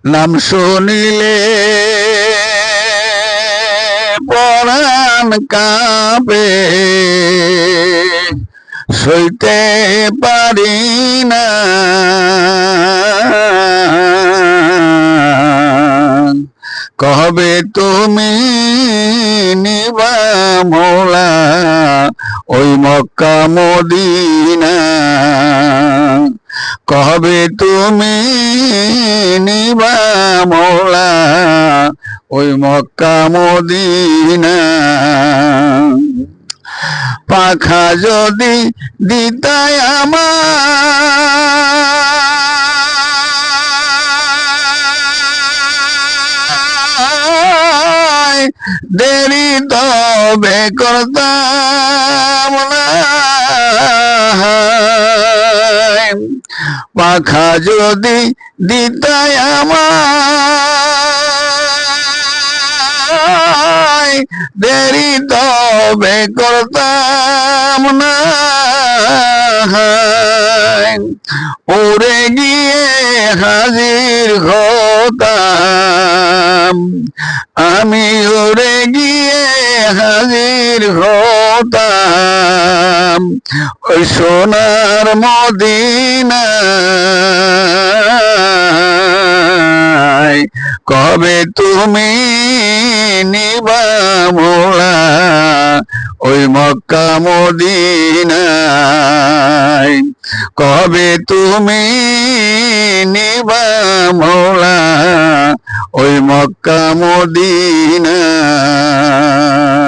নাম শুনিলে পরাণ কাঁপে, সইতে পারি না। কবে তুমি নিবা মৌলা ওই মক্কা মদিনা, কবে তুমি নিবা মৌলা ওই মক্কা মদিনা। পাখা যদি দিতাই আমার, দেরি তবে করতাম না। পাখা যদি দিতাই আমার, দেরি তবে করতাম না। উড়ে গিয়ে হাজির হতাম, আমি উড়ে গিয়ে হাজির হতাম ওই সোনার মদিনায়। কবে তুমি নিবা মৌলা ওই মক্কা মদিনায়, কবে তুমি নিবা মৌলা ওই মক্কা মদিনা।